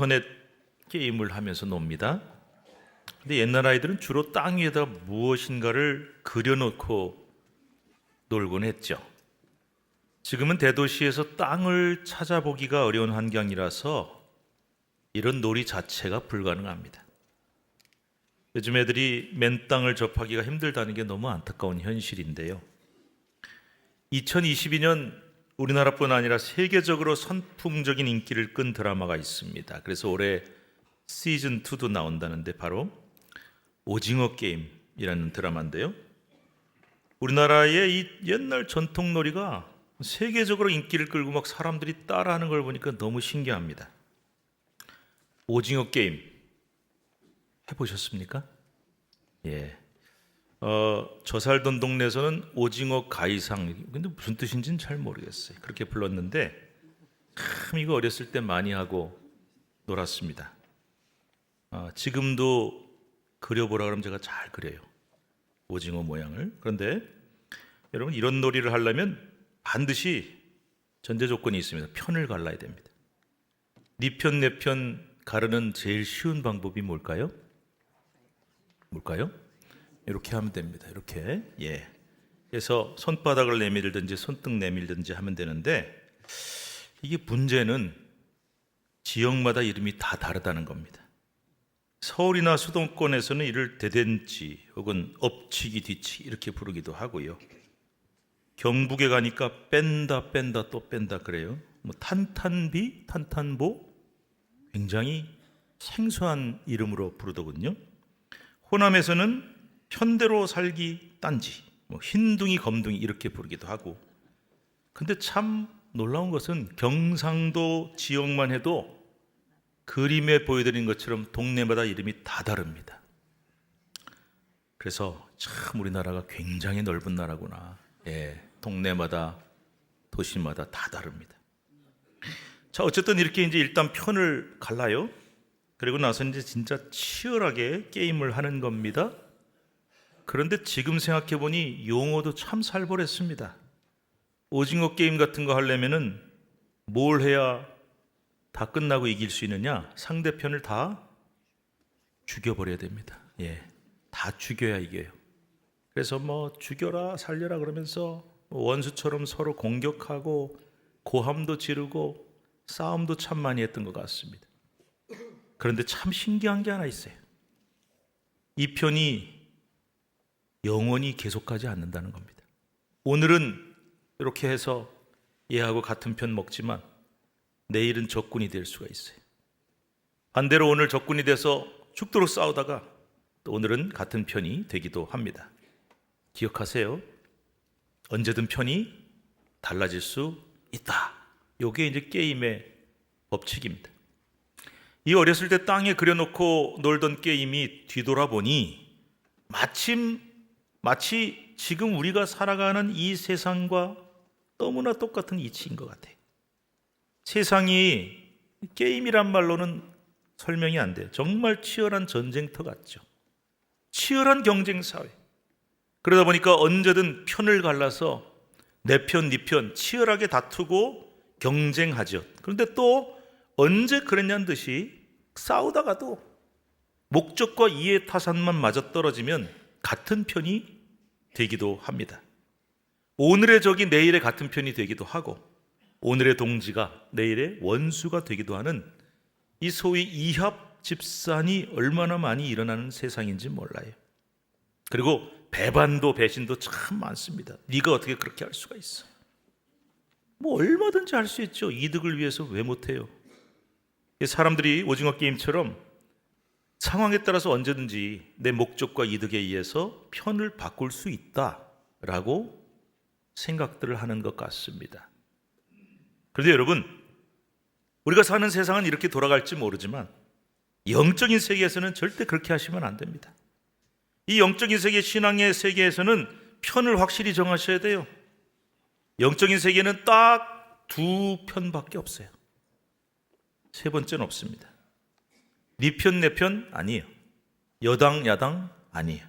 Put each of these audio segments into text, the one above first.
인터넷 게임을 하면서 놉니다. 근데 옛날 아이들은 주로 땅 위에다 무엇인가를 그려놓고 놀곤 했죠. 지금은 대도시에서 땅을 찾아보기가 어려운 환경이라서 이런 놀이 자체가 불가능합니다. 요즘 애들이 맨 땅을 접하기가 힘들다는 게 너무 안타까운 현실인데요. 2022년 우리나라뿐 아니라 세계적으로 선풍적인 인기를 끈 드라마가 있습니다. 그래서 올해 시즌2도 나온다는데 바로 오징어 게임이라는 드라마인데요. 우리나라의 이 옛날 전통놀이가 세계적으로 인기를 끌고 막 사람들이 따라하는 걸 보니까 너무 신기합니다. 오징어 게임 해보셨습니까? 예. 저 살던 동네에서는 오징어 가이상, 근데 무슨 뜻인지는 잘 모르겠어요. 그렇게 불렀는데 참 이거 어렸을 때 많이 하고 놀았습니다. 지금도 그려보라 그러면 제가 잘 그려요. 오징어 모양을. 그런데 여러분 이런 놀이를 하려면 반드시 전제 조건이 있습니다. 편을 갈라야 됩니다. 네 편, 내 편 가르는 제일 쉬운 방법이 뭘까요? 이렇게 하면 됩니다. 이렇게. 예. 그래서 손바닥을 내밀든지 손등 내밀든지 하면 되는데 이게 문제는 지역마다 이름이 다 다르다는 겁니다. 서울이나 수도권에서는 이를 대댄지 혹은 엎치기 뒤치기 이렇게 부르기도 하고요. 경북에 가니까 뺀다 또 뺀다 그래요. 뭐 탄탄비, 탄탄보 굉장히 생소한 이름으로 부르더군요. 호남에서는 편대로 살기 딴지, 뭐 흰둥이 검둥이 이렇게 부르기도 하고. 근데 참 놀라운 것은 경상도 지역만 해도 그림에 보여드린 것처럼 동네마다 이름이 다 다릅니다. 그래서 참 우리나라가 굉장히 넓은 나라구나. 예, 동네마다 도시마다 다 다릅니다. 자, 어쨌든 이렇게 이제 일단 편을 갈라요. 그리고 나서 이제 진짜 치열하게 게임을 하는 겁니다. 그런데 지금 생각해 보니 용어도 참 살벌했습니다. 오징어 게임 같은 거 하려면은 뭘 해야 다 끝나고 이길 수 있느냐? 상대편을 다 죽여버려야 됩니다. 예, 다 죽여야 이겨요. 그래서 뭐 죽여라 살려라 그러면서 원수처럼 서로 공격하고 고함도 지르고 싸움도 참 많이 했던 것 같습니다. 그런데 참 신기한 게 하나 있어요. 이 편이 영원히 계속하지 않는다는 겁니다. 오늘은 이렇게 해서 얘하고 같은 편 먹지만 내일은 적군이 될 수가 있어요. 반대로 오늘 적군이 돼서 죽도록 싸우다가 또 오늘은 같은 편이 되기도 합니다. 기억하세요. 언제든 편이 달라질 수 있다. 이게 이제 게임의 법칙입니다. 이 어렸을 때 땅에 그려놓고 놀던 게임이 뒤돌아보니 마치 지금 우리가 살아가는 이 세상과 너무나 똑같은 이치인 것 같아요. 세상이 게임이란 말로는 설명이 안 돼요. 정말 치열한 전쟁터 같죠. 치열한 경쟁 사회. 그러다 보니까 언제든 편을 갈라서 내 편, 네 편 치열하게 다투고 경쟁하죠. 그런데 또 언제 그랬냐는 듯이 싸우다가도 목적과 이해 타산만 맞아떨어지면 같은 편이 되기도 합니다. 오늘의 적이 내일의 같은 편이 되기도 하고 오늘의 동지가 내일의 원수가 되기도 하는 이 소위 이합 집산이 얼마나 많이 일어나는 세상인지 몰라요. 그리고 배반도 배신도 참 많습니다. 네가 어떻게 그렇게 할 수가 있어? 뭐 얼마든지 할 수 있죠. 이득을 위해서 왜 못해요? 사람들이 오징어 게임처럼 상황에 따라서 언제든지 내 목적과 이득에 의해서 편을 바꿀 수 있다라고 생각들을 하는 것 같습니다. 그런데 여러분, 우리가 사는 세상은 이렇게 돌아갈지 모르지만 영적인 세계에서는 절대 그렇게 하시면 안 됩니다. 이 영적인 세계, 신앙의 세계에서는 편을 확실히 정하셔야 돼요. 영적인 세계는 딱 두 편밖에 없어요. 세 번째는 없습니다. 네 편, 내 편 아니에요. 여당, 야당 아니에요.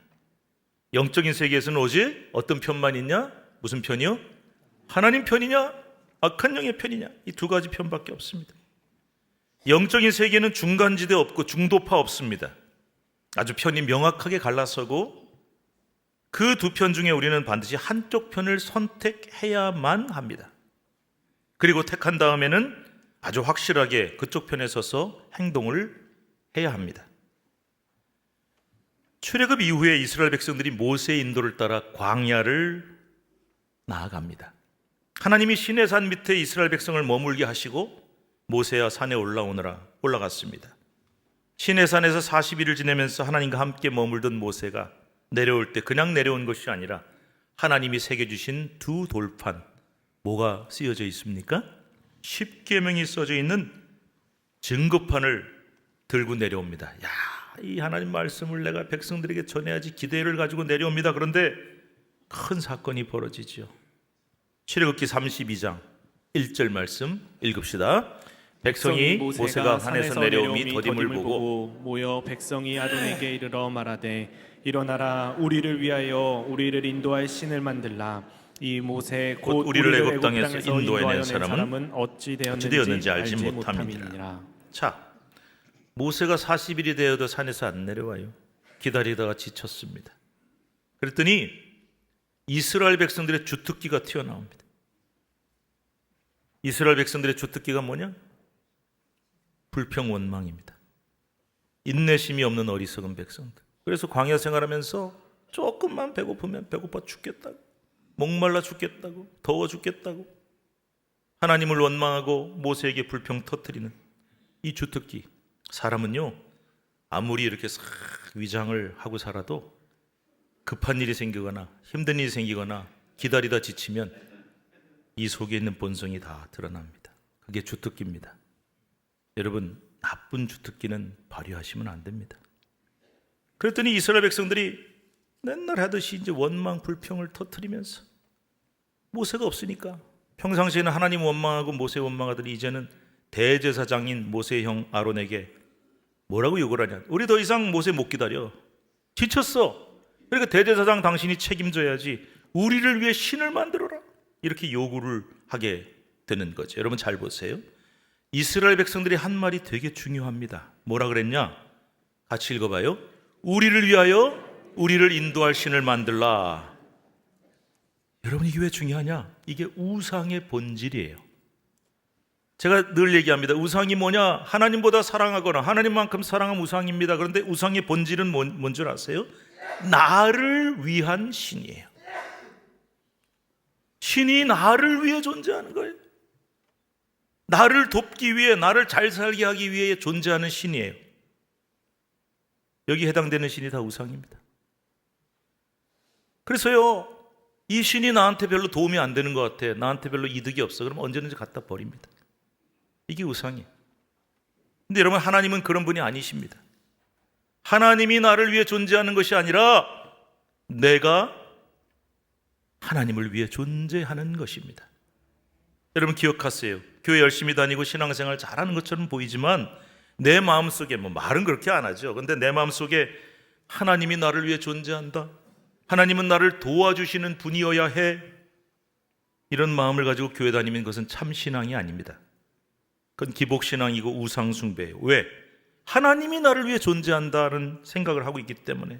영적인 세계에서는 오직 어떤 편만 있냐? 무슨 편이요? 하나님 편이냐? 악한 영의 편이냐? 이 두 가지 편밖에 없습니다. 영적인 세계는 중간지대 없고 중도파 없습니다. 아주 편이 명확하게 갈라서고 그 두 편 중에 우리는 반드시 한쪽 편을 선택해야만 합니다. 그리고 택한 다음에는 아주 확실하게 그쪽 편에 서서 행동을 해야 합니다. 출애굽 이후에 이스라엘 백성들이 모세의 인도를 따라 광야를 나아갑니다. 하나님이 시내산 밑에 이스라엘 백성을 머물게 하시고 모세야 산에 올라갔습니다. 시내산에서 40일을 지내면서 하나님과 함께 머물던 모세가 내려올 때 그냥 내려온 것이 아니라 하나님이 새겨주신 두 돌판, 뭐가 쓰여져 있습니까? 십계명이 써져 있는 증거판을 들고 내려옵니다. 야, 이 하나님 말씀을 내가 백성들에게 전해야지 기대를 가지고 내려옵니다. 그런데 큰 사건이 벌어지죠. 출애굽기 32장 1절 말씀 읽읍시다. 백성이 모세가 산에서 내려오미 더딤을 보고 모여 백성이 아론에게 이르러 말하되 일어나라, 우리를 위하여 우리를 인도할 신을 만들라. 이 모세 곧 우리를 애굽 땅에서 인도해낸 사람은 어찌 되었는지 알지 못함이니라. 자, 모세가 40일이 되어도 산에서 안 내려와요. 기다리다가 지쳤습니다. 그랬더니 이스라엘 백성들의 주특기가 튀어나옵니다. 이스라엘 백성들의 주특기가 뭐냐? 불평원망입니다. 인내심이 없는 어리석은 백성들. 그래서 광야 생활하면서 조금만 배고프면 배고파 죽겠다고, 목말라 죽겠다고, 더워 죽겠다고 하나님을 원망하고 모세에게 불평 터뜨리는 이 주특기. 사람은요, 아무리 이렇게 싹 위장을 하고 살아도 급한 일이 생기거나 힘든 일이 생기거나 기다리다 지치면 이 속에 있는 본성이 다 드러납니다. 그게 주특기입니다. 여러분, 나쁜 주특기는 발휘하시면 안 됩니다. 그랬더니 이스라엘 백성들이 맨날 하듯이 이제 원망 불평을 터뜨리면서 모세가 없으니까 평상시에는 하나님 원망하고 모세 원망하더니 이제는 대제사장인 모세의 형 아론에게 뭐라고 욕을 하냐? 우리 더 이상 모세 못 기다려. 지쳤어. 그러니까 대제사장 당신이 책임져야지. 우리를 위해 신을 만들어라. 이렇게 요구를 하게 되는 거죠. 여러분 잘 보세요. 이스라엘 백성들이 한 말이 되게 중요합니다. 뭐라 그랬냐? 같이 읽어봐요. 우리를 위하여 우리를 인도할 신을 만들라. 여러분, 이게 왜 중요하냐? 이게 우상의 본질이에요. 제가 늘 얘기합니다. 우상이 뭐냐? 하나님보다 사랑하거나 하나님만큼 사랑한 우상입니다. 그런데 우상의 본질은 뭔 줄 아세요? 나를 위한 신이에요. 신이 나를 위해 존재하는 거예요. 나를 돕기 위해, 나를 잘 살게 하기 위해 존재하는 신이에요. 여기 해당되는 신이 다 우상입니다. 그래서요, 이 신이 나한테 별로 도움이 안 되는 것 같아, 나한테 별로 이득이 없어, 그럼 언제든지 갖다 버립니다. 이게 우상이에요. 근데 여러분, 하나님은 그런 분이 아니십니다. 하나님이 나를 위해 존재하는 것이 아니라 내가 하나님을 위해 존재하는 것입니다. 여러분 기억하세요. 교회 열심히 다니고 신앙생활 잘하는 것처럼 보이지만 내 마음속에, 말은 그렇게 안 하죠. 근데 내 마음속에 하나님이 나를 위해 존재한다, 하나님은 나를 도와주시는 분이어야 해, 이런 마음을 가지고 교회 다니는 것은 참 신앙이 아닙니다. 그건 기복신앙이고 우상숭배예요. 왜? 하나님이 나를 위해 존재한다는 생각을 하고 있기 때문에.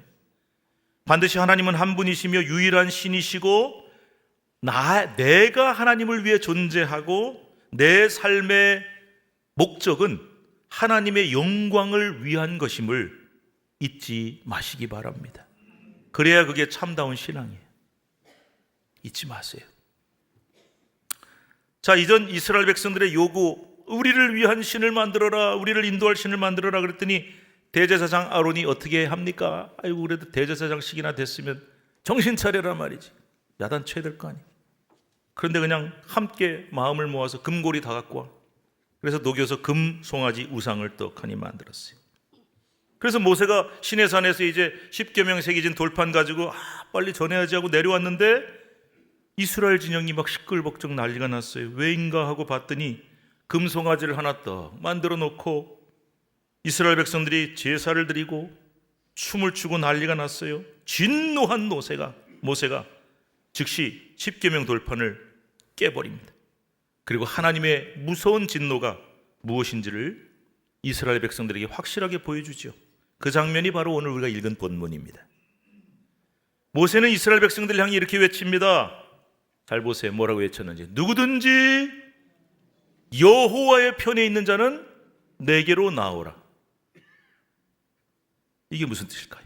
반드시 하나님은 한 분이시며 유일한 신이시고 내가 하나님을 위해 존재하고 내 삶의 목적은 하나님의 영광을 위한 것임을 잊지 마시기 바랍니다. 그래야 그게 참다운 신앙이에요. 잊지 마세요. 자, 이전 이스라엘 백성들의 요구, 우리를 위한 신을 만들어라, 우리를 인도할 신을 만들어라 그랬더니 대제사장 아론이 어떻게 합니까? 아이고, 그래도 대제사장식이나 됐으면 정신 차려라 말이지. 야단쳐야 될 거 아니에요. 그런데 그냥 함께 마음을 모아서 금고리 다 갖고 와. 그래서 녹여서 금 송아지 우상을 떡하니 만들었어요. 그래서 모세가 시내산에서 이제 십계명 새겨진 돌판 가지고 빨리 전해야지 하고 내려왔는데 이스라엘 진영이 막 시끌벅적 난리가 났어요. 왜인가 하고 봤더니 금 송아지를 하나 떡 만들어 놓고 이스라엘 백성들이 제사를 드리고 춤을 추고 난리가 났어요. 진노한 모세가 즉시 십계명 돌판을 깨버립니다. 그리고 하나님의 무서운 진노가 무엇인지를 이스라엘 백성들에게 확실하게 보여주죠. 그 장면이 바로 오늘 우리가 읽은 본문입니다. 모세는 이스라엘 백성들을 향해 이렇게 외칩니다. 잘 보세요. 뭐라고 외쳤는지. 누구든지 여호와의 편에 있는 자는 내게로 나오라. 이게 무슨 뜻일까요?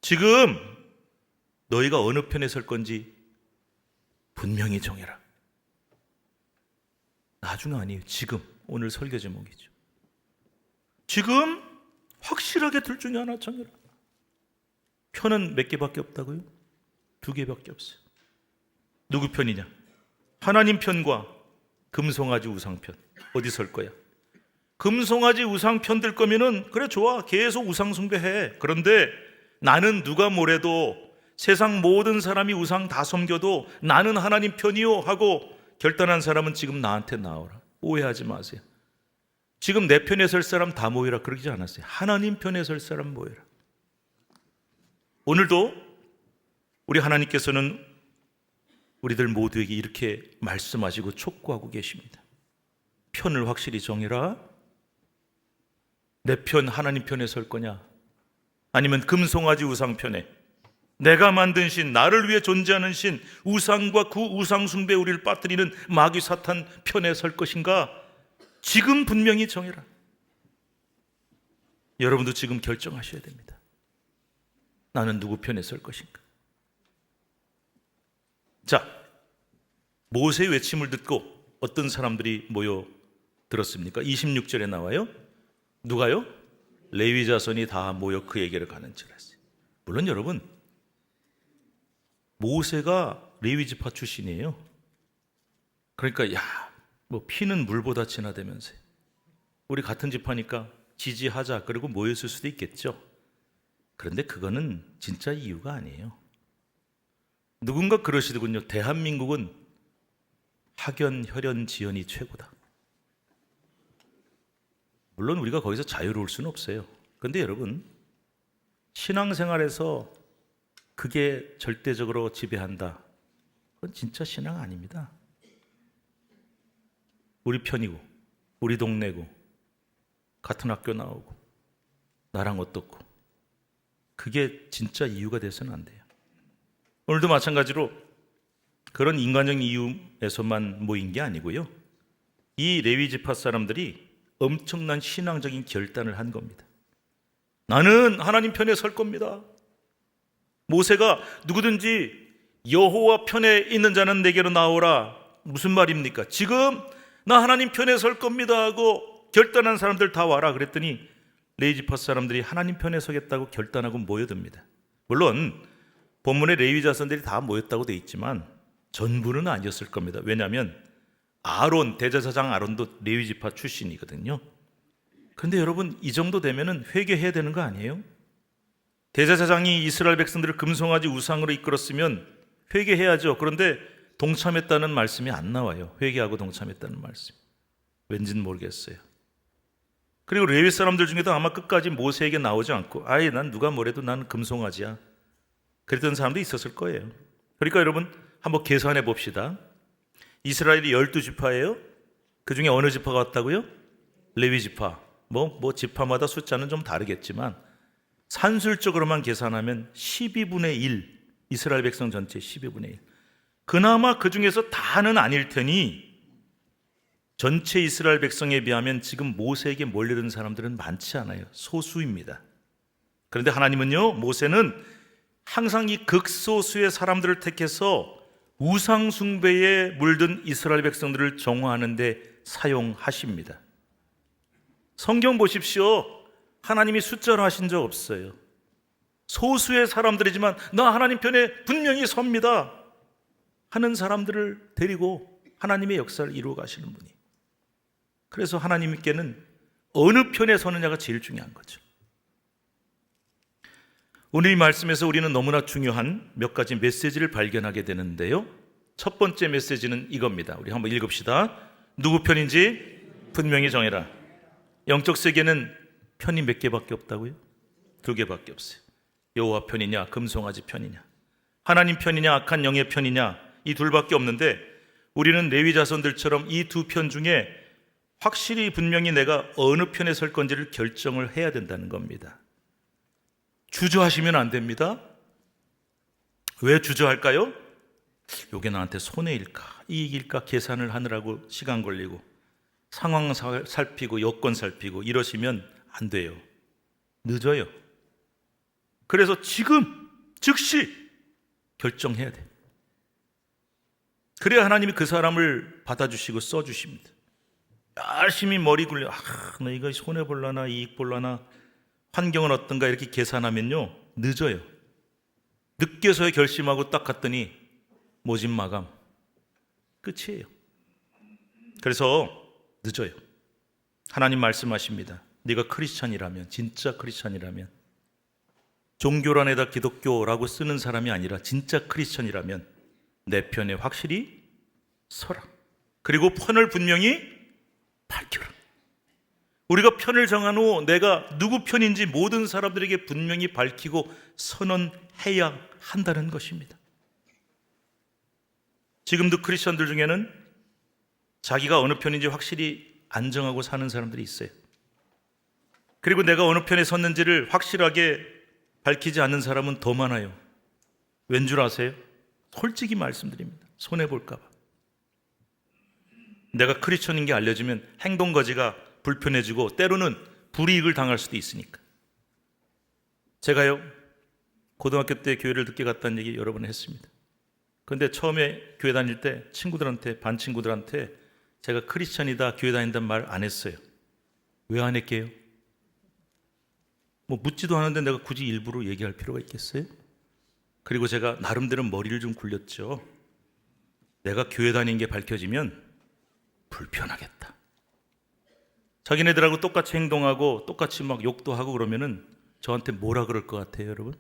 지금 너희가 어느 편에 설 건지 분명히 정해라. 나중 아니에요. 지금. 오늘 설교 제목이죠. 지금 확실하게 둘 중에 하나 정해라. 편은 몇 개밖에 없다고요? 2개밖에 없어요. 누구 편이냐? 하나님 편과 금송아지 우상 편. 어디 설 거야? 금송아지 우상 편 들 거면은 그래 좋아. 계속 우상 숭배해. 그런데 나는 누가 뭐래도 세상 모든 사람이 우상 다 섬겨도 나는 하나님 편이요 하고 결단한 사람은 지금 나한테 나오라. 오해하지 마세요. 지금 내 편에 설 사람 다 모여라 그러지 않았어요. 하나님 편에 설 사람 모여라. 오늘도 우리 하나님께서는 우리들 모두에게 이렇게 말씀하시고 촉구하고 계십니다. 편을 확실히 정해라. 내 편 하나님 편에 설 거냐? 아니면 금송아지 우상 편에 내가 만든 신, 나를 위해 존재하는 신, 우상과 그 우상 숭배에 우리를 빠뜨리는 마귀 사탄 편에 설 것인가? 지금 분명히 정해라. 여러분도 지금 결정하셔야 됩니다. 나는 누구 편에 설 것인가? 자, 모세의 외침을 듣고 어떤 사람들이 모여 들었습니까? 26절에 나와요. 누가요? 레위 자손이 다 모여 그에게로 가는지라 했어요. 물론 여러분, 모세가 레위 지파 출신이에요. 그러니까 뭐 피는 물보다 진하다면서요. 우리 같은 지파니까 지지하자 그리고 모였을 수도 있겠죠. 그런데 그거는 진짜 이유가 아니에요. 누군가 그러시더군요. 대한민국은 학연, 혈연, 지연이 최고다. 물론 우리가 거기서 자유로울 수는 없어요. 그런데 여러분, 신앙생활에서 그게 절대적으로 지배한다. 그건 진짜 신앙 아닙니다. 우리 편이고 우리 동네고 같은 학교 나오고 나랑 어떻고 그게 진짜 이유가 돼서는 안 돼요. 오늘도 마찬가지로 그런 인간적인 이유에서만 모인 게 아니고요. 이 레위 지파 사람들이 엄청난 신앙적인 결단을 한 겁니다. 나는 하나님 편에 설 겁니다. 모세가 누구든지 여호와 편에 있는 자는 내게로 나오라. 무슨 말입니까? 지금 나 하나님 편에 설 겁니다 하고 결단한 사람들 다 와라 그랬더니 레위 지파 사람들이 하나님 편에 서겠다고 결단하고 모여듭니다. 물론 본문에 레위 자손들이 다 모였다고 되어 있지만 전부는 아니었을 겁니다. 왜냐하면 아론, 대제사장 아론도 레위 지파 출신이거든요. 그런데 여러분, 이 정도 되면은 회개해야 되는 거 아니에요? 대제사장이 이스라엘 백성들을 금송아지 우상으로 이끌었으면 회개해야죠. 그런데 동참했다는 말씀이 안 나와요. 회개하고 동참했다는 말씀. 왠지는 모르겠어요. 그리고 레위 사람들 중에도 아마 끝까지 모세에게 나오지 않고 아예 난 누가 뭐래도 나는 금송아지야 그랬던 사람도 있었을 거예요. 그러니까 여러분 한번 계산해 봅시다. 이스라엘이 12지파예요. 그 중에 어느 지파가 왔다고요? 레위 지파. 뭐 지파마다 숫자는 좀 다르겠지만 산술적으로만 계산하면 12분의 1, 이스라엘 백성 전체 12분의 1. 그나마 그 중에서 다는 아닐 테니 전체 이스라엘 백성에 비하면 지금 모세에게 몰려든 사람들은 많지 않아요. 소수입니다. 그런데 하나님은요, 모세는 항상 이 극소수의 사람들을 택해서 우상 숭배에 물든 이스라엘 백성들을 정화하는 데 사용하십니다. 성경 보십시오. 하나님이 숫자로 하신 적 없어요. 소수의 사람들이지만 나 하나님 편에 분명히 섭니다 하는 사람들을 데리고 하나님의 역사를 이루어 가시는 분이. 그래서 하나님께는 어느 편에 서느냐가 제일 중요한 거죠. 오늘 이 말씀에서 우리는 너무나 중요한 몇 가지 메시지를 발견하게 되는데요. 첫 번째 메시지는 이겁니다. 우리 한번 읽읍시다. 누구 편인지 분명히 정해라. 영적 세계는 편이 몇 개밖에 없다고요? 2개밖에 없어요. 여호와 편이냐 금송아지 편이냐, 하나님 편이냐 악한 영의 편이냐, 이 둘밖에 없는데 우리는 레위 자손들처럼 이 두 편 중에 확실히 분명히 내가 어느 편에 설 건지를 결정을 해야 된다는 겁니다. 주저하시면 안 됩니다. 왜 주저할까요? 이게 나한테 손해일까 이익일까 계산을 하느라고 시간 걸리고 상황 살피고 여건 살피고 이러시면 안 돼요. 늦어요. 그래서 지금 즉시 결정해야 돼. 그래야 하나님이 그 사람을 받아주시고 써주십니다. 열심히 머리 굴려 나 이거 손해볼라나 이익 볼라나 환경은 어떤가 이렇게 계산하면요 늦어요. 늦게서야 결심하고 딱 갔더니 모진 마감 끝이에요. 그래서 늦어요. 하나님 말씀하십니다. 네가 크리스찬이라면, 진짜 크리스찬이라면, 종교란에다 기독교라고 쓰는 사람이 아니라 진짜 크리스찬이라면 내 편에 확실히 서라. 그리고 편을 분명히 밝혀라. 우리가 편을 정한 후 내가 누구 편인지 모든 사람들에게 분명히 밝히고 선언해야 한다는 것입니다. 지금도 크리스천들 중에는 자기가 어느 편인지 확실히 안 정하고 사는 사람들이 있어요. 그리고 내가 어느 편에 섰는지를 확실하게 밝히지 않는 사람은 더 많아요. 왠 줄 아세요? 솔직히 말씀드립니다. 손해볼까 봐. 내가 크리스천인 게 알려지면 행동거지가 불편해지고 때로는 불이익을 당할 수도 있으니까. 제가요 고등학교 때 교회를 늦게 갔다는 얘기 여러 번 했습니다. 그런데 처음에 교회 다닐 때 친구들한테, 반 친구들한테 제가 크리스천이다 교회 다닌다는 말 안 했어요. 왜 안 했게요? 뭐 묻지도 않았는데 내가 굳이 일부러 얘기할 필요가 있겠어요? 그리고 제가 나름대로 머리를 좀 굴렸죠. 내가 교회 다닌 게 밝혀지면 불편하겠다. 자기네들하고 똑같이 행동하고 똑같이 막 욕도 하고 그러면은 저한테 뭐라 그럴 것 같아요, 여러분?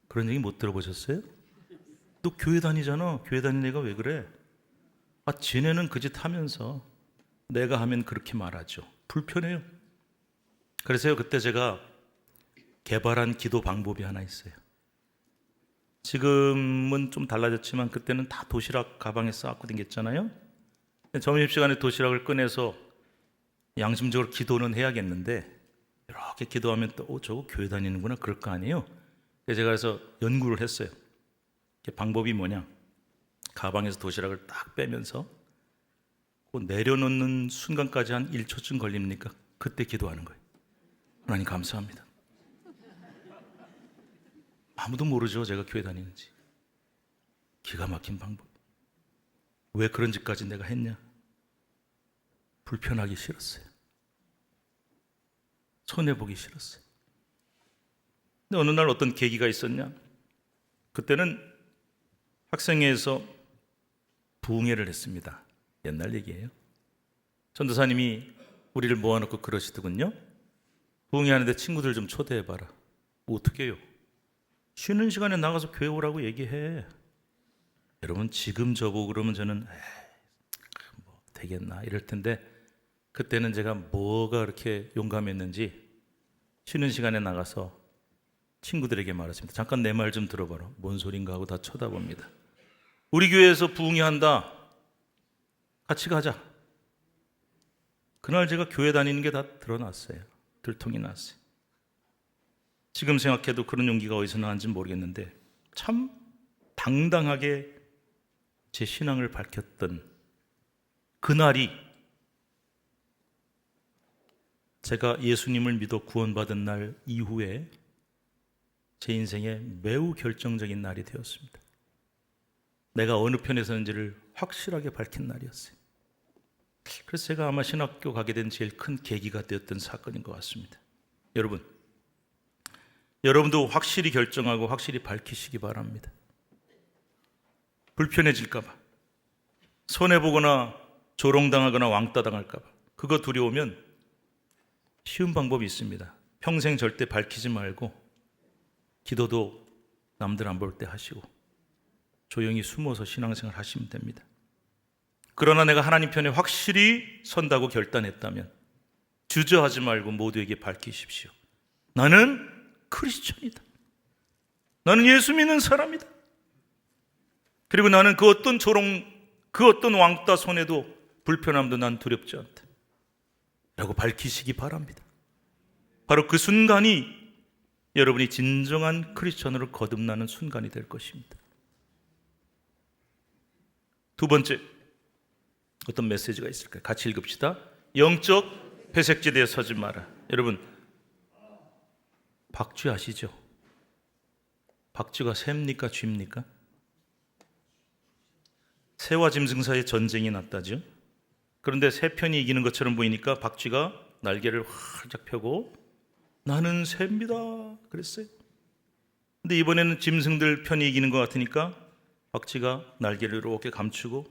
그런 얘기 못 들어보셨어요? 너 교회 다니잖아. 교회 다니는 애가 왜 그래? 지네는 그 짓 하면서 내가 하면 그렇게 말하죠. 불편해요. 그래서요, 그때 제가 개발한 기도 방법이 하나 있어요. 지금은 좀 달라졌지만 그때는 다 도시락 가방에 싸갖고 다녔잖아요. 점심시간에 도시락을 꺼내서 양심적으로 기도는 해야겠는데 이렇게 기도하면 또 저거 교회 다니는구나 그럴 거 아니에요. 그래서 제가 그래서 연구를 했어요. 방법이 뭐냐, 가방에서 도시락을 딱 빼면서 그 내려놓는 순간까지 한 1초쯤 걸립니까? 그때 기도하는 거예요. 하나님 감사합니다. 아무도 모르죠, 제가 교회 다니는지. 기가 막힌 방법. 왜 그런 짓까지 내가 했냐? 불편하기 싫었어요. 손해보기 싫었어요. 근데 어느 날 어떤 계기가 있었냐? 그때는 학생회에서 부흥회를 했습니다. 옛날 얘기예요. 전도사님이 우리를 모아놓고 그러시더군요. 부흥회 하는데 친구들 좀 초대해봐라. 뭐 어떻게 해요? 쉬는 시간에 나가서 교회 오라고 얘기해. 여러분 지금 저보고 그러면 저는 뭐 되겠나 이럴 텐데 그때는 제가 뭐가 그렇게 용감했는지 쉬는 시간에 나가서 친구들에게 말했습니다. 잠깐 내 말 좀 들어봐라. 뭔 소린가 하고 다 쳐다봅니다. 우리 교회에서 부흥회 한다. 같이 가자. 그날 제가 교회 다니는 게 다 드러났어요. 들통이 났어요. 지금 생각해도 그런 용기가 어디서 나왔는지 모르겠는데 참 당당하게 제 신앙을 밝혔던 그날이 제가 예수님을 믿어 구원받은 날 이후에 제 인생에 매우 결정적인 날이 되었습니다. 내가 어느 편에 서는지를 확실하게 밝힌 날이었어요. 그래서 제가 아마 신학교 가게 된 제일 큰 계기가 되었던 사건인 것 같습니다. 여러분도 확실히 결정하고 확실히 밝히시기 바랍니다. 불편해질까 봐, 손해보거나 조롱당하거나 왕따 당할까 봐, 그거 두려우면 쉬운 방법이 있습니다. 평생 절대 밝히지 말고 기도도 남들 안 볼 때 하시고 조용히 숨어서 신앙생활 하시면 됩니다. 그러나 내가 하나님 편에 확실히 선다고 결단했다면 주저하지 말고 모두에게 밝히십시오. 나는 크리스천이다. 나는 예수 믿는 사람이다. 그리고 나는 그 어떤 조롱, 그 어떤 왕따 손에도 불편함도 난 두렵지 않다 라고 밝히시기 바랍니다. 바로 그 순간이 여러분이 진정한 크리스천으로 거듭나는 순간이 될 것입니다. 두 번째, 어떤 메시지가 있을까요? 같이 읽읍시다. 영적 회색지대에 서지 마라. 여러분, 박쥐 아시죠? 박쥐가 새입니까? 쥐입니까? 새와 짐승 사이에 전쟁이 났다죠. 그런데 새 편이 이기는 것처럼 보이니까 박쥐가 날개를 활짝 펴고 나는 새입니다 그랬어요. 근데 이번에는 짐승들 편이 이기는 것 같으니까 박쥐가 날개를 이렇게 감추고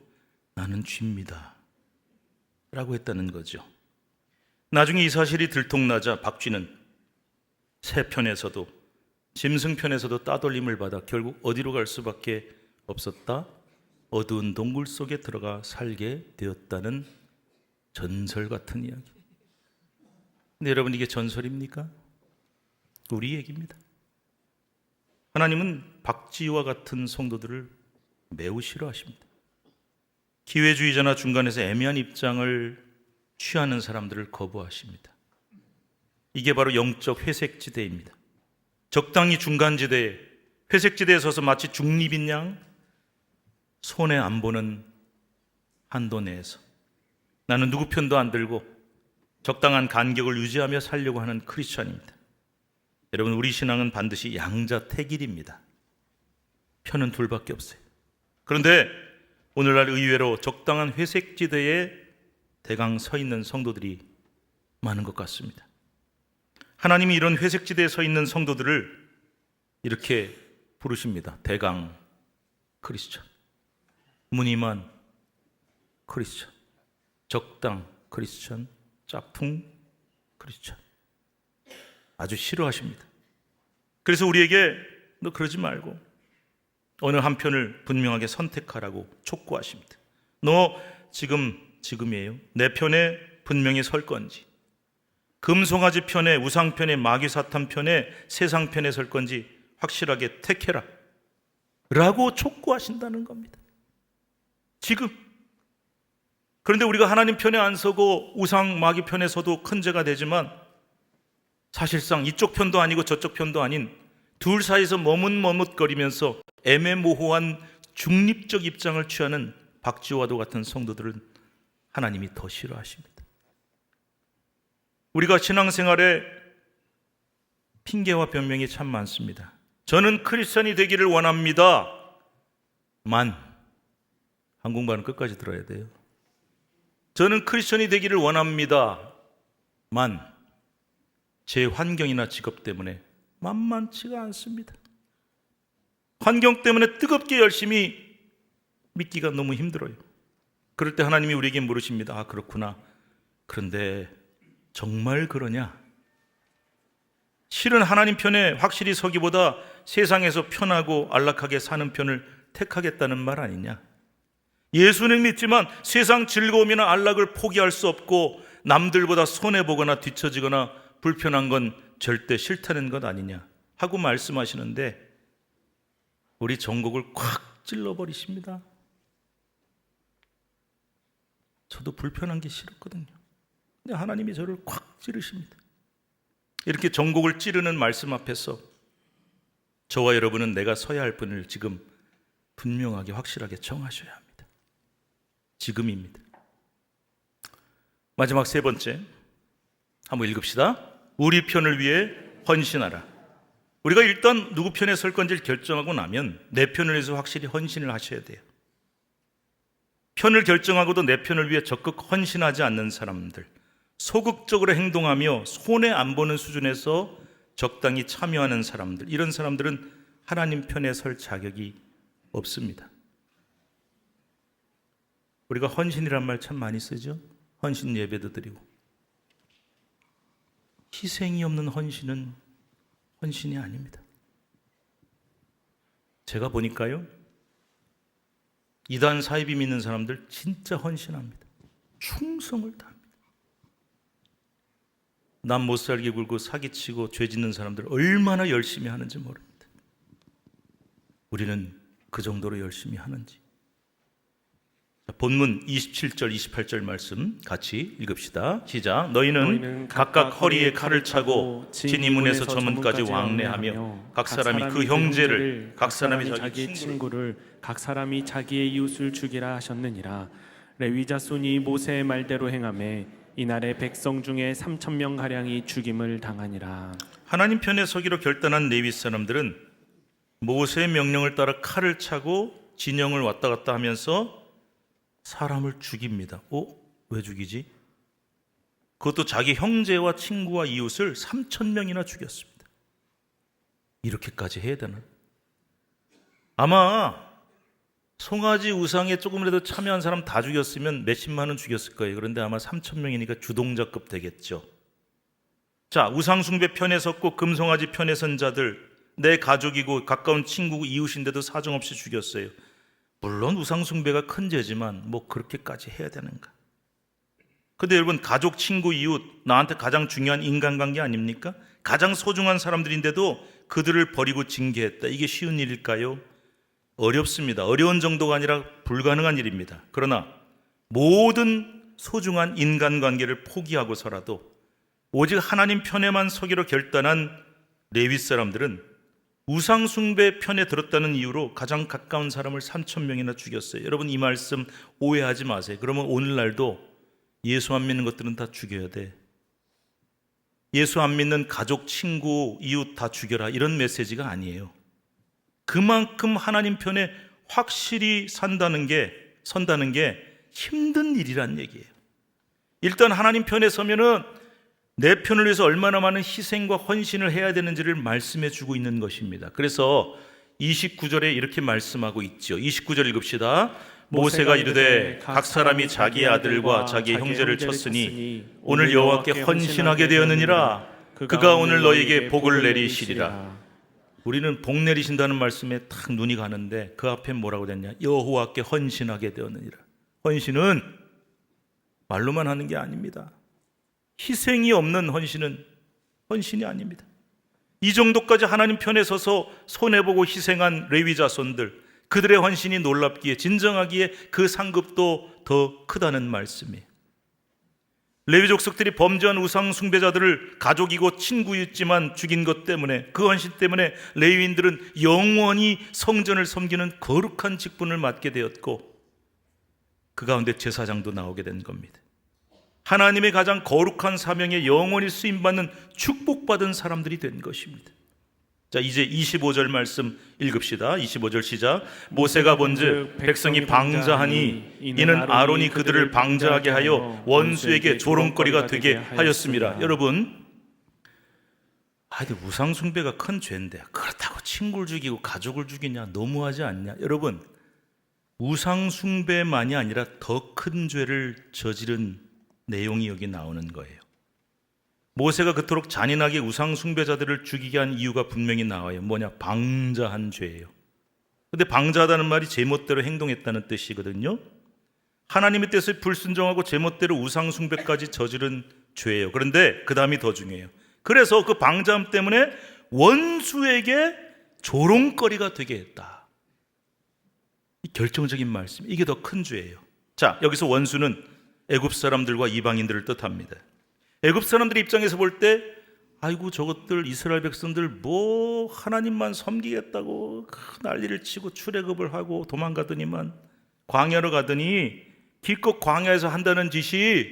나는 쥐입니다 라고 했다는 거죠. 나중에 이 사실이 들통나자 박쥐는 새 편에서도 짐승 편에서도 따돌림을 받아 결국 어디로 갈 수밖에 없었다? 어두운 동굴 속에 들어가 살게 되었다는 전설 같은 이야기. 근데 여러분, 이게 전설입니까? 우리 얘기입니다. 하나님은 박쥐와 같은 성도들을 매우 싫어하십니다. 기회주의자나 중간에서 애매한 입장을 취하는 사람들을 거부하십니다. 이게 바로 영적 회색지대입니다. 적당히 중간지대에, 회색지대에 서서 마치 중립인 양 손해 안 보는 한도 내에서 나는 누구 편도 안 들고 적당한 간격을 유지하며 살려고 하는 크리스찬입니다. 여러분, 우리 신앙은 반드시 양자택일입니다. 편은 둘밖에 없어요. 그런데 오늘날 의외로 적당한 회색지대에 대강 서 있는 성도들이 많은 것 같습니다. 하나님이 이런 회색지대에 서 있는 성도들을 이렇게 부르십니다. 대강 크리스천, 무늬만 크리스천, 적당 크리스천, 짝퉁 크리스천. 아주 싫어하십니다. 그래서 우리에게 너 그러지 말고 어느 한편을 분명하게 선택하라고 촉구하십니다. 너 지금이에요. 내 편에 분명히 설 건지, 금송아지 편에, 우상 편에, 마귀사탄 편에, 세상 편에 설 건지 확실하게 택해라 라고 촉구하신다는 겁니다. 지금. 그런데 우리가 하나님 편에 안 서고 우상 마귀 편에 서도 큰 죄가 되지만 사실상 이쪽 편도 아니고 저쪽 편도 아닌 둘 사이에서 머뭇머뭇거리면서 애매모호한 중립적 입장을 취하는 박쥐와도 같은 성도들은 하나님이 더 싫어하십니다. 우리가 신앙생활에 핑계와 변명이 참 많습니다. 저는 크리스천이 되기를 원합니다. 한국말은 끝까지 들어야 돼요. 저는 크리스천이 되기를 원합니다. 제 환경이나 직업 때문에 만만치가 않습니다. 환경 때문에 뜨겁게 열심히 믿기가 너무 힘들어요. 그럴 때 하나님이 우리에게 물으십니다. 아, 그렇구나. 그런데 정말 그러냐? 실은 하나님 편에 확실히 서기보다 세상에서 편하고 안락하게 사는 편을 택하겠다는 말 아니냐? 예수는 믿지만 세상 즐거움이나 안락을 포기할 수 없고 남들보다 손해보거나 뒤처지거나 불편한 건 절대 싫다는 것 아니냐 하고 말씀하시는데 우리 전곡을 콱 찔러버리십니다. 저도 불편한 게 싫었거든요. 근데 하나님이 저를 콱 찌르십니다. 이렇게 전곡을 찌르는 말씀 앞에서 저와 여러분은 내가 서야 할 분을 지금 분명하게 확실하게 정하셔야 합니다. 지금입니다. 마지막 세 번째, 한번 읽읍시다. 우리 편을 위해 헌신하라. 우리가 일단 누구 편에 설 건지를 결정하고 나면 내 편을 위해서 확실히 헌신을 하셔야 돼요. 편을 결정하고도 내 편을 위해 적극 헌신하지 않는 사람들, 소극적으로 행동하며 손해 안 보는 수준에서 적당히 참여하는 사람들, 이런 사람들은 하나님 편에 설 자격이 없습니다. 우리가 헌신이란 말 참 많이 쓰죠. 헌신 예배도 드리고. 희생이 없는 헌신은 헌신이 아닙니다. 제가 보니까요, 이단 사이비 믿는 사람들 진짜 헌신합니다. 충성을 다합니다. 남 못 살게 굴고 사기치고 죄 짓는 사람들 얼마나 열심히 하는지 모릅니다. 우리는 그 정도로 열심히 하는지. 본문 27절 28절 말씀 같이 읽읍시다. 시작. 너희는 각각 허리에 칼을 차고 진이문에서 저문까지 왕래하며 각 사람이 그 형제를, 각 사람이 자기의 친구를, 각 사람이 자기의 이웃을 죽이라 하셨느니라. 레위 자손이 모세의 말대로 행하매 이날에 백성 중에 3,000명 가량이 죽임을 당하니라. 하나님 편에 서기로 결단한 레위 사람들은 모세의 명령을 따라 칼을 차고 진영을 왔다 갔다 하면서 사람을 죽입니다. 왜 죽이지? 그것도 자기 형제와 친구와 이웃을 3,000명이나 죽였습니다. 이렇게까지 해야 되나? 아마 송아지 우상에 조금이라도 참여한 사람 다 죽였으면 몇십만은 죽였을 거예요. 그런데 아마 3,000명이니까 주동자급 되겠죠. 자, 우상숭배 편에 섰고 금송아지 편에 선 자들, 내 가족이고 가까운 친구고 이웃인데도 사정없이 죽였어요. 물론 우상숭배가 큰 죄지만 뭐 그렇게까지 해야 되는가? 근데 여러분, 가족, 친구, 이웃, 나한테 가장 중요한 인간관계 아닙니까? 가장 소중한 사람들인데도 그들을 버리고 징계했다. 이게 쉬운 일일까요? 어렵습니다. 어려운 정도가 아니라 불가능한 일입니다. 그러나 모든 소중한 인간관계를 포기하고서라도 오직 하나님 편에만 서기로 결단한 레위 사람들은 우상숭배 편에 들었다는 이유로 가장 가까운 사람을 3,000명이나 죽였어요. 여러분, 이 말씀 오해하지 마세요. 그러면 오늘날도 예수 안 믿는 것들은 다 죽여야 돼. 예수 안 믿는 가족, 친구, 이웃 다 죽여라, 이런 메시지가 아니에요. 그만큼 하나님 편에 확실히 선다는 게 힘든 일이란 얘기예요. 일단 하나님 편에 서면은 내 편을 위해서 얼마나 많은 희생과 헌신을 해야 되는지를 말씀해 주고 있는 것입니다. 그래서 29절에 이렇게 말씀하고 있죠. 29절 읽읍시다. 모세가 이르되 각 사람이 자기의 아들과 자기의 형제를 쳤으니 오늘 여호와께 헌신하게 되었느니라. 그가 오늘 너희에게 복을 내리시리라. 우리는 복 내리신다는 말씀에 탁 눈이 가는데 그 앞에 뭐라고 됐냐? 여호와께 헌신하게 되었느니라. 헌신은 말로만 하는 게 아닙니다. 희생이 없는 헌신은 헌신이 아닙니다. 이 정도까지 하나님 편에 서서 손해보고 희생한 레위 자손들, 그들의 헌신이 놀랍기에, 진정하기에 그 상급도 더 크다는 말씀이에요. 레위 족속들이 범죄한 우상 숭배자들을 가족이고 친구였지만 죽인 것 때문에, 그 헌신 때문에 레위인들은 영원히 성전을 섬기는 거룩한 직분을 맡게 되었고, 그 가운데 제사장도 나오게 된 겁니다. 하나님의 가장 거룩한 사명에 영원히 쓰임받는 축복받은 사람들이 된 것입니다. 자, 이제 25절 말씀 읽읍시다. 25절 시작. 모세가 본즉 백성이 방자하니 이는 아론이 그들을 방자하게 하여 원수에게 조롱거리가 되게 하였습니다. 여러분, 우상 숭배가 큰 죄인데 그렇다고 친구를 죽이고 가족을 죽이냐? 너무하지 않냐? 여러분, 우상 숭배만이 아니라 더 큰 죄를 저지른 내용이 여기 나오는 거예요. 모세가 그토록 잔인하게 우상 숭배자들을 죽이게 한 이유가 분명히 나와요. 뭐냐? 방자한 죄예요. 근데 방자하다는 말이 제멋대로 행동했다는 뜻이거든요. 하나님의 뜻에 불순종하고 제멋대로 우상 숭배까지 저지른 죄예요. 그런데 그 다음이 더 중요해요. 그래서 그 방자함 때문에 원수에게 조롱거리가 되게 했다. 이 결정적인 말씀, 이게 더 큰 죄예요. 자, 여기서 원수는 애굽 사람들과 이방인들을 뜻합니다. 애굽 사람들 입장에서 볼 때, 아이고 저것들 이스라엘 백성들 뭐 하나님만 섬기겠다고 난리를 치고 출애굽을 하고 도망가더니만, 광야로 가더니 기껏 광야에서 한다는 짓이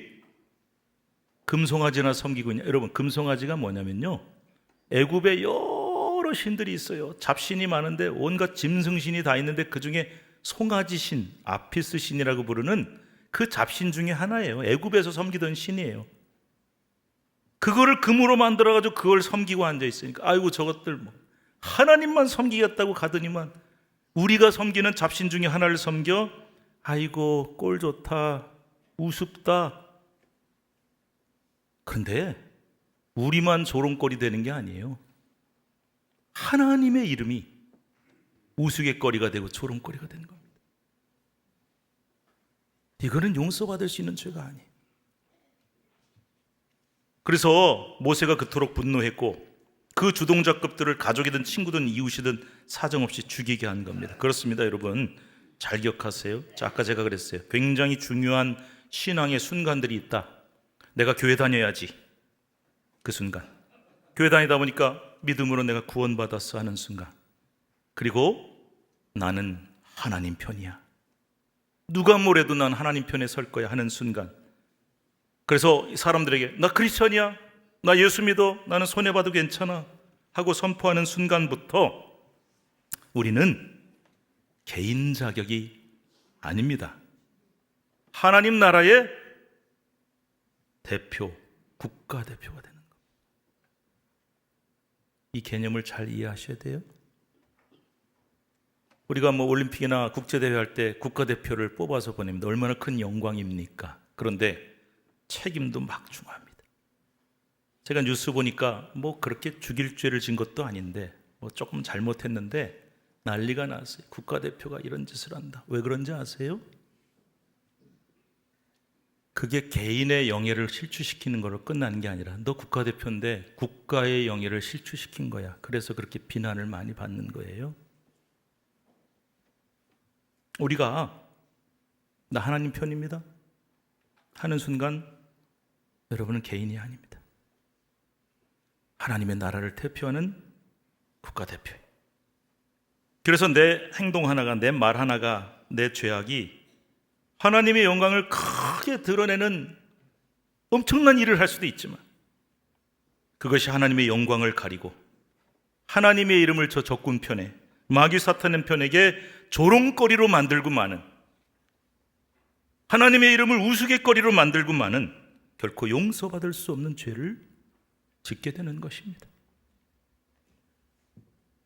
금송아지나 섬기고 있냐. 여러분, 금송아지가 뭐냐면요, 애굽에 여러 신들이 있어요. 잡신이 많은데 온갖 짐승신이 다 있는데 그 중에 송아지 신, 아피스 신이라고 부르는 그 잡신 중에 하나예요. 애굽에서 섬기던 신이에요. 그거를 금으로 만들어가지고 그걸 섬기고 앉아있으니까, 아이고 저것들 뭐 하나님만 섬기겠다고 가더니만 우리가 섬기는 잡신 중에 하나를 섬겨? 아이고 꼴 좋다, 우습다. 그런데 우리만 조롱거리 되는 게 아니에요. 하나님의 이름이 우스갯거리가 되고 조롱거리가 되는 겁니다. 이거는 용서받을 수 있는 죄가 아니에요. 그래서 모세가 그토록 분노했고 그 주동자급들을 가족이든 친구든 이웃이든 사정없이 죽이게 한 겁니다. 그렇습니다, 여러분. 잘 기억하세요. 자, 아까 제가 그랬어요. 굉장히 중요한 신앙의 순간들이 있다. 내가 교회 다녀야지. 그 순간. 교회 다니다 보니까 믿음으로 내가 구원받았어 하는 순간. 그리고 나는 하나님 편이야. 누가 뭐래도 난 하나님 편에 설 거야 하는 순간. 그래서 사람들에게 나 크리스천이야. 나 예수 믿어. 나는 손해봐도 괜찮아. 하고 선포하는 순간부터 우리는 개인 자격이 아닙니다. 하나님 나라의 대표, 국가대표가 되는 겁니다. 이 개념을 잘 이해하셔야 돼요. 우리가 올림픽이나 국제대회 할 때 국가대표를 뽑아서 보냅니다. 얼마나 큰 영광입니까? 그런데 책임도 막중합니다. 제가 뉴스 보니까 그렇게 죽일 죄를 진 것도 아닌데 조금 잘못했는데 난리가 났어요. 국가대표가 이런 짓을 한다. 왜 그런지 아세요? 그게 개인의 영예를 실추시키는 거로 끝나는 게 아니라 너 국가대표인데 국가의 영예를 실추시킨 거야. 그래서 그렇게 비난을 많이 받는 거예요. 우리가 나 하나님 편입니다 하는 순간 여러분은 개인이 아닙니다. 하나님의 나라를 대표하는 국가대표예요. 그래서 내 행동 하나가, 내 말 하나가, 내 죄악이 하나님의 영광을 크게 드러내는 엄청난 일을 할 수도 있지만 그것이 하나님의 영광을 가리고 하나님의 이름을 저 적군편에, 마귀 사탄의 편에게 조롱거리로 만들고 마는, 하나님의 이름을 우스갯거리로 만들고 마는 결코 용서받을 수 없는 죄를 짓게 되는 것입니다.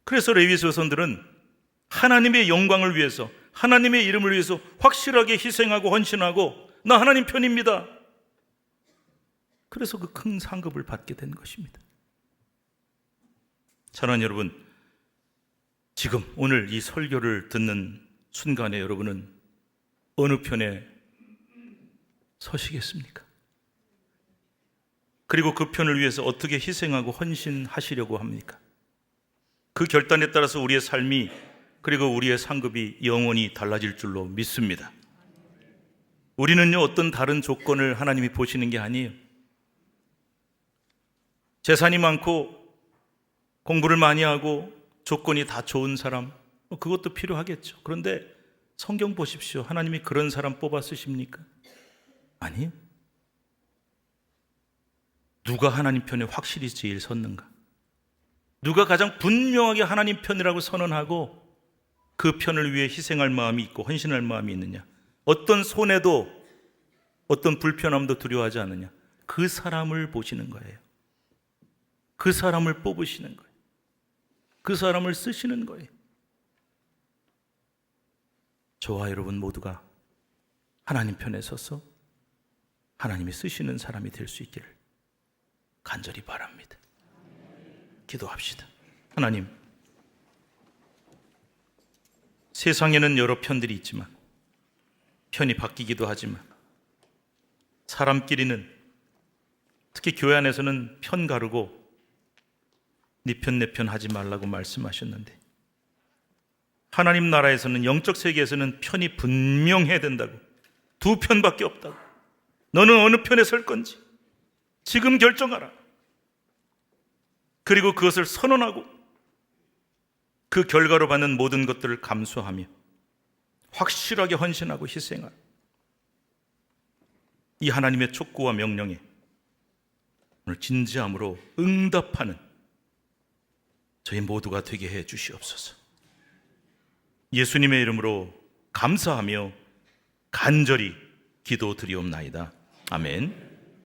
그래서 레위 자손들은 하나님의 영광을 위해서, 하나님의 이름을 위해서 확실하게 희생하고 헌신하고 나 하나님 편입니다. 그래서 그 큰 상급을 받게 된 것입니다. 사랑하는 여러분, 지금 오늘 이 설교를 듣는 순간에 여러분은 어느 편에 서시겠습니까? 그리고 그 편을 위해서 어떻게 희생하고 헌신하시려고 합니까? 그 결단에 따라서 우리의 삶이, 그리고 우리의 상급이 영원히 달라질 줄로 믿습니다. 우리는요, 어떤 다른 조건을 하나님이 보시는 게 아니에요. 재산이 많고 공부를 많이 하고 조건이 다 좋은 사람, 그것도 필요하겠죠. 그런데 성경 보십시오. 하나님이 그런 사람 뽑아 쓰십니까? 아니요. 누가 하나님 편에 확실히 제일 섰는가? 누가 가장 분명하게 하나님 편이라고 선언하고 그 편을 위해 희생할 마음이 있고 헌신할 마음이 있느냐? 어떤 손해도 어떤 불편함도 두려워하지 않느냐? 그 사람을 보시는 거예요. 그 사람을 뽑으시는 거예요. 그 사람을 쓰시는 거예요. 저와 여러분 모두가 하나님 편에 서서 하나님이 쓰시는 사람이 될 수 있기를 간절히 바랍니다. 기도합시다. 하나님, 세상에는 여러 편들이 있지만, 편이 바뀌기도 하지만, 사람끼리는, 특히 교회 안에서는 편 가르고 네 편 내 편 하지 말라고 말씀하셨는데, 하나님 나라에서는, 영적 세계에서는 편이 분명해야 된다고, 두 편밖에 없다고, 너는 어느 편에 설 건지 지금 결정하라. 그리고 그것을 선언하고 그 결과로 받는 모든 것들을 감수하며 확실하게 헌신하고 희생하라. 이 하나님의 촉구와 명령에 오늘 진지함으로 응답하는 저희 모두가 되게 해 주시옵소서. 예수님의 이름으로 감사하며 간절히 기도드리옵나이다. 아멘.